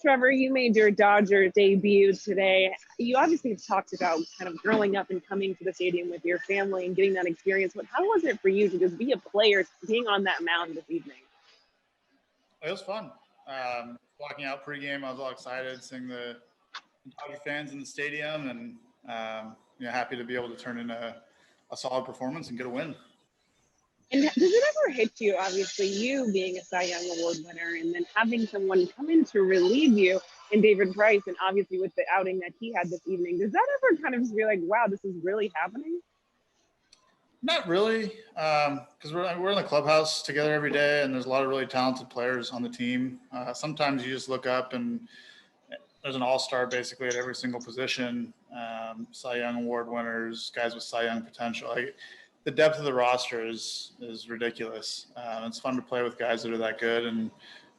Trevor, you made your Dodger debut today. You obviously have talked about kind of growing up and coming to the stadium with your family and getting that experience. But how was it for you to just be a player, being on that mound this evening? It was fun. Walking out pregame, I was all excited, seeing the Dodger fans in the stadium, and happy to be able to turn in a solid performance and get a win. And does it ever hit you, obviously, you being a Cy Young Award winner and then having someone come in to relieve you in David Price, and obviously with the outing that he had this evening, does that ever kind of just be like, wow, this is really happening? Not really, because we're in the clubhouse together every day, and there's a lot of really talented players on the team. Sometimes you just look up and there's an all-star basically at every single position, Cy Young Award winners, guys with Cy Young potential. The depth of the roster is ridiculous. It's fun to play with guys that are that good and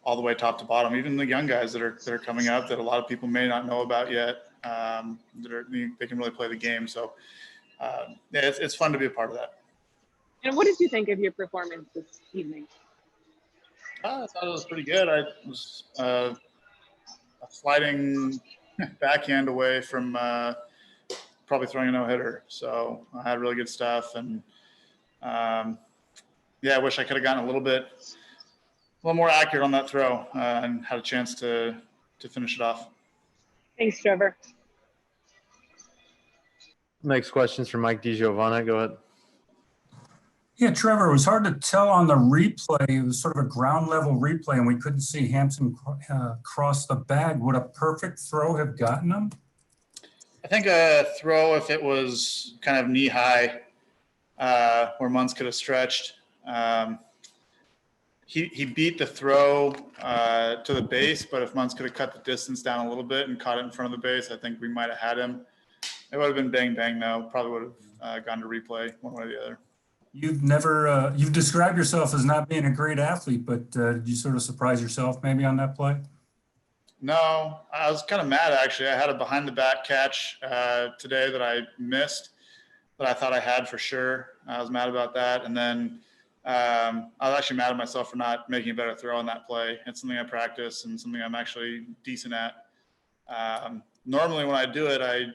all the way top to bottom. Even the young guys that are coming up that a lot of people may not know about yet, they can really play the game. So it's fun to be a part of that. And what did you think of your performance this evening? I thought it was pretty good. I was a sliding backhand away from probably throwing a no-hitter. So I had really good stuff. And, I wish I could have gotten a little more accurate on that throw and had a chance to finish it off. Thanks, Trevor. Next question's from Mike DiGiovanna. Go ahead. Yeah, Trevor, it was hard to tell on the replay. It was sort of a ground level replay, and we couldn't see Hampson cross the bag. Would a perfect throw have gotten him? I think a throw, if it was kind of knee high, where Munz could have stretched. He beat the throw to the base, but if Munz could have cut the distance down a little bit and caught it in front of the base, I think we might have had him. It would have been bang bang though. Probably would have gone to replay one way or the other. You've described yourself as not being a great athlete, but did you sort of surprise yourself maybe on that play? No, I was kind of mad actually. I had a behind the back catch today that I missed that I thought I had for sure. I was mad about that. And then I was actually mad at myself for not making a better throw on that play. It's something I practice and something I'm actually decent at. Normally when I do it, I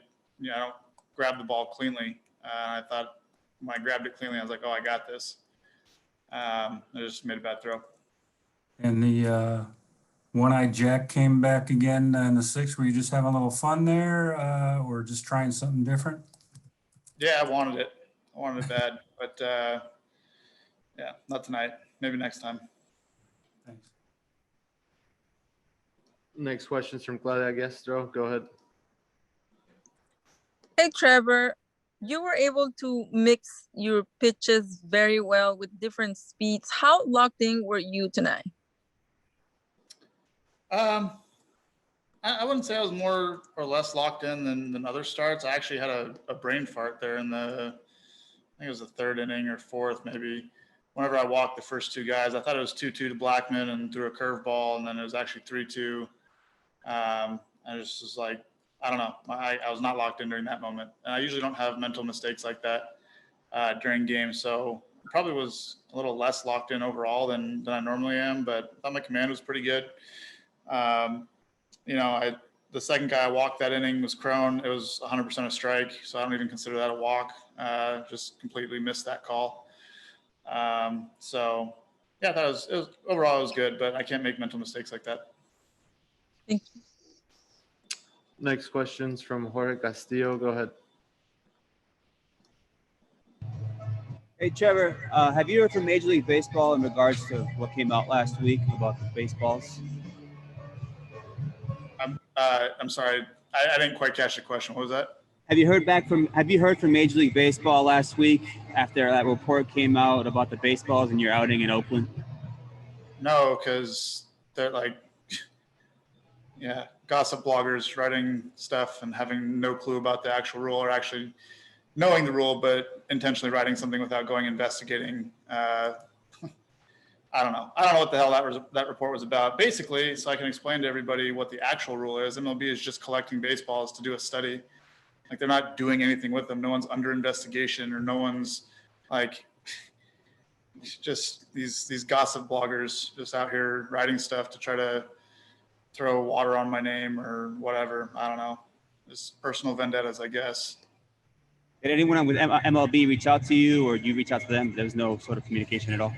don't grab the ball cleanly. I thought when I grabbed it cleanly, I was like, oh, I got this. I just made a bad throw. And the one-eyed Jack came back again in the sixth. Were you just having a little fun there or just trying something different? Yeah, I wanted it. I wanted it bad. But, not tonight. Maybe next time. Thanks. Next question's from Claudia Gestro. Go ahead. Hey, Trevor. You were able to mix your pitches very well with different speeds. How locked in were you tonight? I wouldn't say I was more or less locked in than other starts. I actually had a brain fart there in I think it was the third inning or fourth maybe. Whenever I walked the first two guys, I thought it was 2-2 to Blackman and threw a curveball, and then it was actually 3-2. I just was like, I don't know. I was not locked in during that moment. And I usually don't have mental mistakes like that during games. So probably was a little less locked in overall than I normally am, but I thought my command was pretty good. The second guy I walked that inning was Crone. It was 100% a strike, so I don't even consider that a walk. Just completely missed that call. I thought it was overall it was good, but I can't make mental mistakes like that. Thank you. Next question's from Jorge Castillo. Go ahead. Hey, Trevor, have you heard from Major League Baseball in regards to what came out last week about the baseballs? I'm sorry. I didn't quite catch the question. What was that? Have you heard from Major League Baseball last week after that report came out about the baseballs and your outing in Oakland? No, because they're gossip bloggers writing stuff and having no clue about the actual rule, or actually knowing the rule but intentionally writing something without going investigating. I don't know what the hell that report was about. Basically, so I can explain to everybody what the actual rule is, MLB is just collecting baseballs to do a study. Like, they're not doing anything with them. No one's under investigation, or no one's just these gossip bloggers just out here writing stuff to try to throw water on my name or whatever. I don't know. Just personal vendettas, I guess. Did anyone with MLB reach out to you, or you reach out to them? There was no sort of communication at all.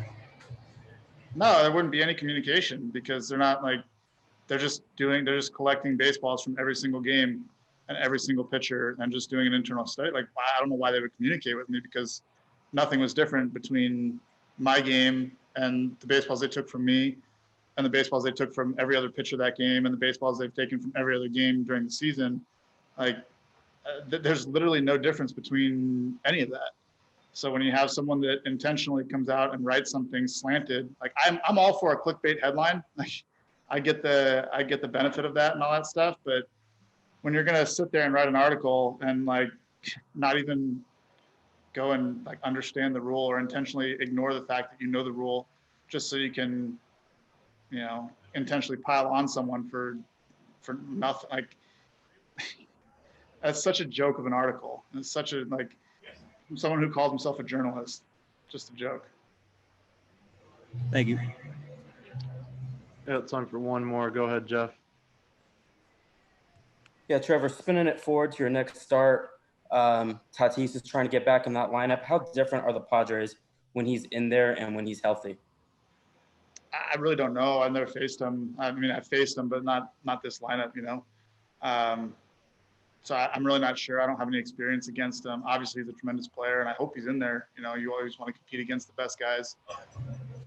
No, there wouldn't be any communication because they're not like, they're just collecting baseballs from every single game and every single pitcher and just doing an internal study. Like, I don't know why they would communicate with me, because nothing was different between my game and the baseballs they took from me and the baseballs they took from every other pitcher that game and the baseballs they've taken from every other game during the season. Like, there's literally no difference between any of that. So when you have someone that intentionally comes out and writes something slanted, like I'm all for a clickbait headline. Like, I get the benefit of that and all that stuff. But when you're gonna sit there and write an article and like not even go and like understand the rule or intentionally ignore the fact that you know the rule, just so you can, you know, intentionally pile on someone for nothing, like that's such a joke of an article. It's such a, like, someone who calls himself a journalist, just a joke. Thank you. Yeah, it's time for one more. Go ahead, Jeff. Yeah, Trevor, spinning it forward to your next start, Tatis is trying to get back in that lineup. How different are the Padres when he's in there and when he's healthy? I really don't know. I've never faced him. I mean, I've faced him, but not this lineup, you know. So I'm really not sure. I don't have any experience against him. Obviously, he's a tremendous player, and I hope he's in there. You know, you always want to compete against the best guys.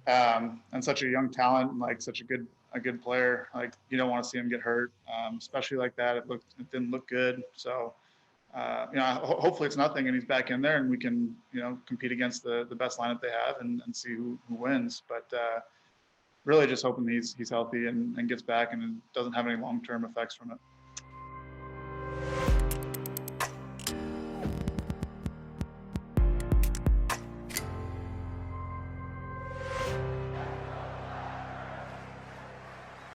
And such a young talent, and like such a good player. Like, you don't want to see him get hurt, especially like that. It didn't look good. So, you know, hopefully it's nothing, and he's back in there, and we can, you know, compete against the best lineup they have and see who wins. But really, just hoping he's healthy and gets back and doesn't have any long-term effects from it.